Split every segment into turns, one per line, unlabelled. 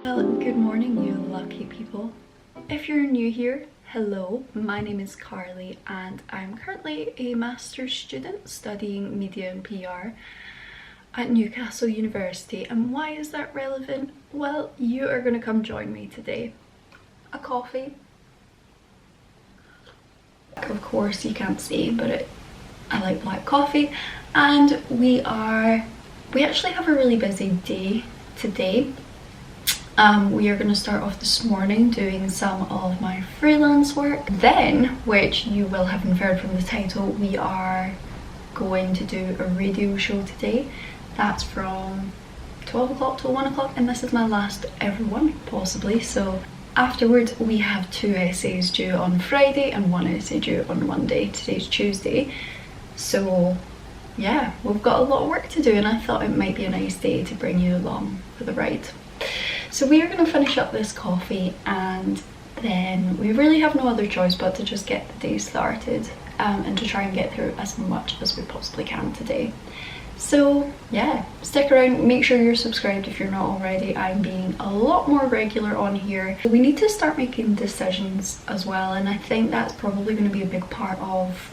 Well, good morning, you lucky people. If you're new here, hello, my name is Carly and I'm currently a master's student studying media and PR at Newcastle University. And why is that relevant? Well, you are going to come join me today. A coffee. Of course you can't see, but I like black coffee. And we actually have a really busy day today. We are going to start off this morning doing some of my freelance work. Then, which you will have inferred from the title, we are going to do a radio show today. That's from 12 o'clock till 1 o'clock, and this is my last ever one, possibly. So afterwards we have 2 essays due on Friday and 1 essay due on Monday. Today's Tuesday. So yeah, we've got a lot of work to do, and I thought it might be a nice day to bring you along for the ride. So we are going to finish up this coffee and then we really have no other choice but to just get the day started and to try and get through as much as we possibly can today. So yeah, stick around, make sure you're subscribed if you're not already. I'm being a lot more regular on here. We need to start making decisions as well, and I think that's probably going to be a big part of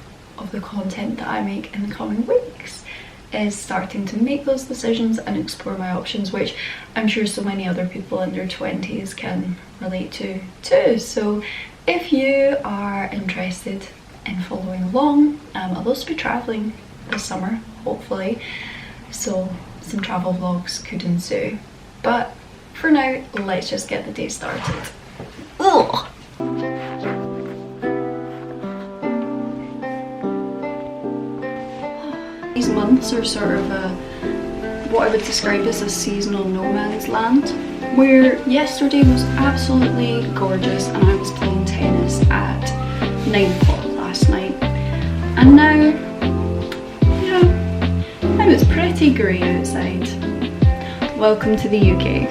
the content that I make in the coming weeks, is starting to make those decisions and explore my options, which I'm sure so many other people in their 20s can relate to too. So if you are interested in following along, I'll also be travelling this summer, hopefully, so some travel vlogs could ensue. But for now, let's just get the day started. Ugh. These months are sort of what I would describe as a seasonal no man's land, where yesterday was absolutely gorgeous and I was playing tennis at 9 o'clock last night, and now, yeah, now it's pretty grey outside. Welcome to the UK.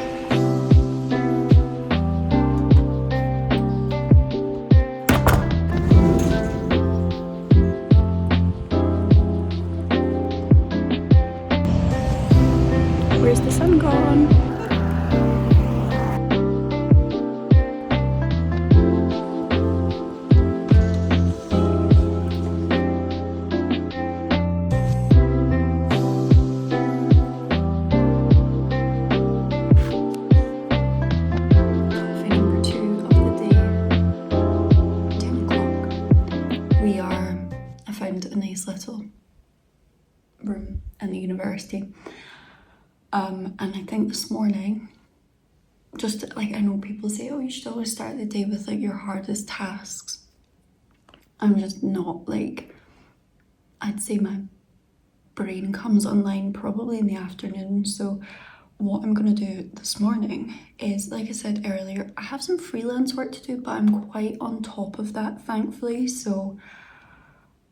Where's the sun gone? Coffee number 2 of the day, 10 o'clock. I found a nice little room in the university. And I think this morning, just like, I know people say, oh, you should always start the day with like your hardest tasks. I'm just not, like, I'd say my brain comes online probably in the afternoon. So what I'm gonna do this morning is, like I said earlier, I have some freelance work to do, but I'm quite on top of that, thankfully. So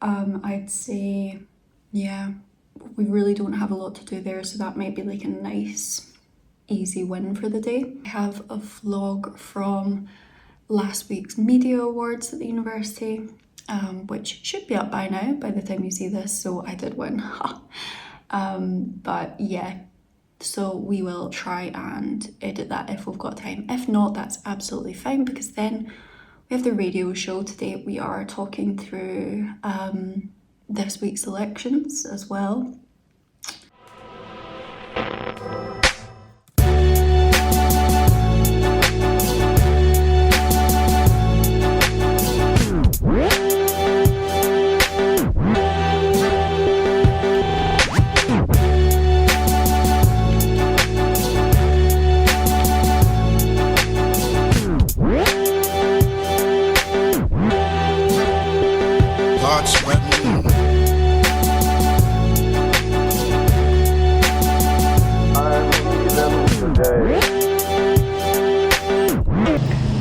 I'd say, yeah, we really don't have a lot to do there, so that might be like a nice easy win for the day. I have a vlog from last week's media awards at the university, which should be up by now by the time you see this, so I did win. But yeah, so we will try and edit that if we've got time. If not, that's absolutely fine, because then we have the radio show today. We are talking through this week's elections as well.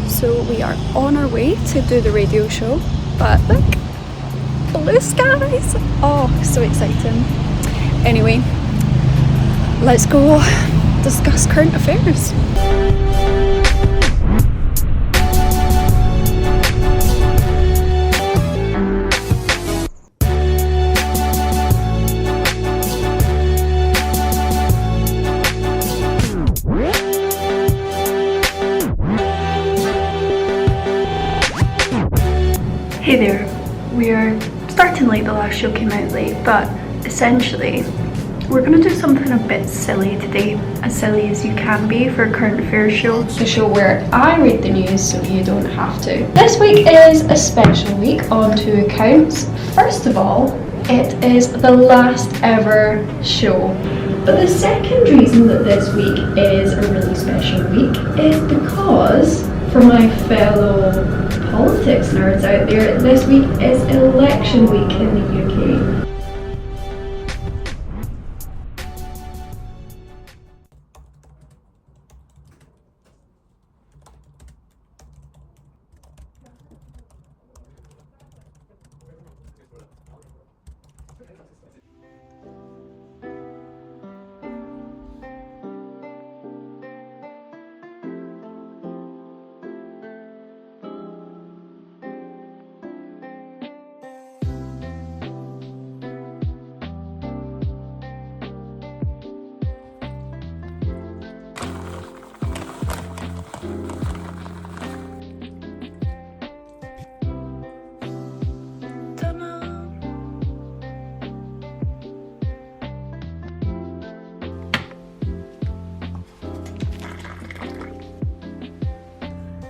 So we are on our way to do the radio show, but look, blue skies! Oh, so exciting. Anyway, let's go discuss current affairs. Hey there, we are starting late, the last show came out late, but essentially we're going to do something a bit silly today, as silly as you can be for a current affairs show. The show where I read the news so you don't have to. This week is a special week on two accounts. First of all, it is the last ever show. But the second reason that this week is a really special week is because, for my fellow politics nerds out there, this week is election week in the UK.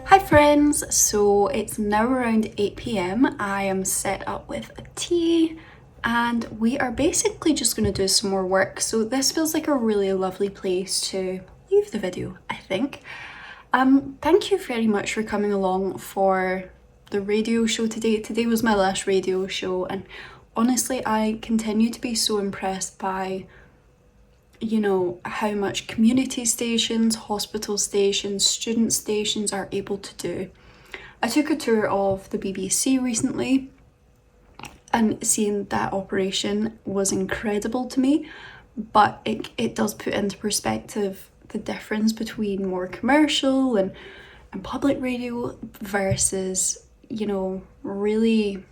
Hi friends, so it's now around 8 p.m. I am set up with a tea and we are basically just going to do some more work. So this feels like a really lovely place to leave the video, I think. Thank you very much for coming along for the radio show today. Today was my last radio show and honestly I continue to be so impressed by how much community stations, hospital stations, student stations are able to do. I took a tour of the BBC recently and seeing that operation was incredible to me, but it does put into perspective the difference between more commercial and public radio versus, really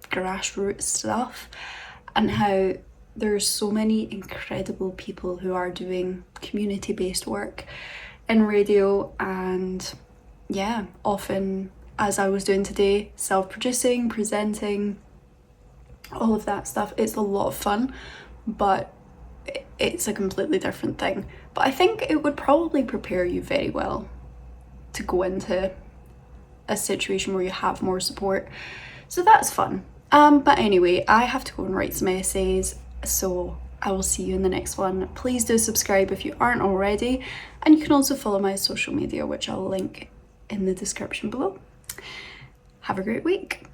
grassroots stuff, and how there's so many incredible people who are doing community-based work in radio, and yeah, often, as I was doing today, self-producing, presenting, all of that stuff. It's a lot of fun, but it's a completely different thing. But I think it would probably prepare you very well to go into a situation where you have more support. So that's fun. But anyway, I have to go and write some essays, so I will see you in the next one. Please do subscribe if you aren't already, and you can also follow my social media, which I'll link in the description below. Have a great week.